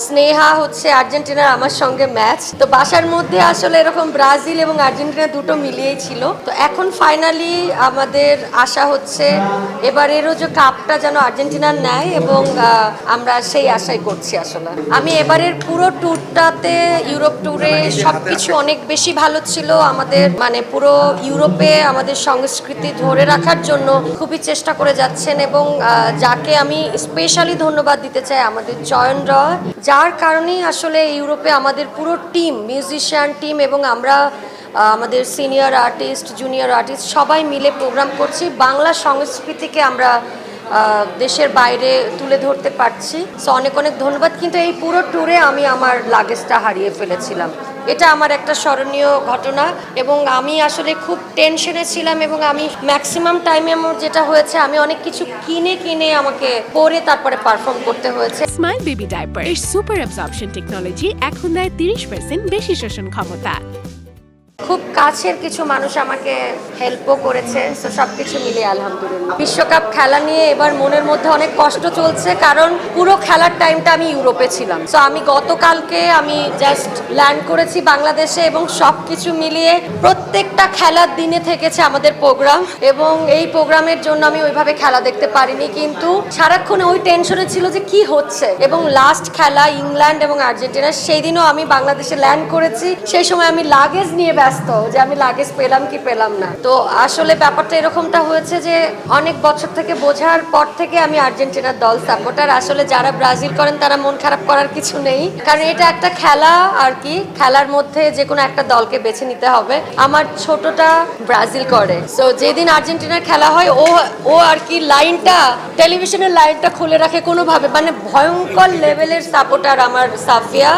স্নেহা হচ্ছে আর্জেন্টিনার আমার সঙ্গে ম্যাচ, তো বাসার মধ্যে আসলে এরকম ব্রাজিল এবং আর্জেন্টিনা দুটো মিলিয়েই ছিল। তো এখন ফাইনালি আমাদের আশা হচ্ছে এবারেরও যে কাপটা যেন আর্জেন্টিনার নেয়, এবং আমরা সেই আশাই করছি। আসলে আমি এবারের পুরো ট্যুরটাতে, ইউরোপ ট্যুরে সবকিছু অনেক বেশি ভালো ছিল। আমাদের মানে পুরো ইউরোপে আমাদের সংস্কৃতি ধরে রাখার জন্য খুবই চেষ্টা করে যাচ্ছেন, এবং যাকে আমি স্পেশালি ধন্যবাদ দিতে চাই আমাদের চয়ন রয়, যার কারণেই আসলে ইউরোপে আমাদের পুরো টিম, মিউজিশিয়ান টিম এবং আমরা আমাদের সিনিয়র আর্টিস্ট, জুনিয়র আর্টিস্ট সবাই মিলে প্রোগ্রাম করছি। বাংলা সংস্কৃতিকে আমরা দেশের বাইরে তুলে ধরতে পারছি। সো অনেক অনেক ধন্যবাদ। কিন্তু এই পুরো ট্যুরে আমি আমার লাগেজটা হারিয়ে ফেলেছিলাম, এটা আমার একটা স্মরণীয় ঘটনা, এবং আমি আসলে খুব টেনশনে ছিলাম, এবং আমি ম্যাক্সিমাম টাইমে আমার যেটা হয়েছে, আমি অনেক কিছু কিনে কিনে আমাকে পরে তারপরে পারফর্ম করতে হয়েছে। স্মাইল বেবি ডাইপার এর সুপার অ্যাবজর্পশন টেকনোলজি এখন দেয় 30% বেশি শোষণ ক্ষমতা। খুব কাছের কিছু মানুষ আমাকে হেল্পও করেছে। তো সব কিছু মিলিয়ে আলহামদুলিল্লাহ। বিশ্বকাপ খেলা নিয়ে এবার মনের মধ্যে অনেক কষ্ট চলছে, কারণ পুরো খেলার টাইমটা আমি ইউরোপে ছিলাম। তো আমি গতকালকে আমি জাস্ট ল্যান্ড করেছি বাংলাদেশে, এবং সব কিছু মিলিয়ে প্রত্যেকটা খেলার দিনে থেকেছে আমাদের প্রোগ্রাম, এবং এই প্রোগ্রামের জন্য আমি ওইভাবে খেলা দেখতে পারিনি, কিন্তু সারাক্ষণ ওই টেনশনে ছিল যে কি হচ্ছে। এবং লাস্ট খেলা ইংল্যান্ড এবং আর্জেন্টিনা, সেই দিনও আমি বাংলাদেশে ল্যান্ড করেছি। সেই সময় আমি লাগেজ নিয়ে ব্যস্ত যে আমি লাগেজ পেলাম কি পেলাম না। তো আসলে ব্যাপারটা এরকমটা হয়েছে যে অনেক বছর থেকে বোঝার পর থেকে আমি আর্জেন্টিনার দল সাপোর্টার। আসলে যারা ব্রাজিল করেন তারা মন খারাপ করার কিছু নেই, কারণ এটা একটা খেলা আর কি। খেলার মধ্যে যে কোনো একটা দলকে বেছে নিতে হবে। আমার ছোটটা ব্রাজিল করে, সো যেদিন আর্জেন্টিনার খেলা হয় ও আর কি লাইনটা, টেলিভিশনের লাইনটা খুলে রাখে কোনোভাবে, মানে ভয়ঙ্কর লেভেলের সাপোর্টার আমার সাফিয়া।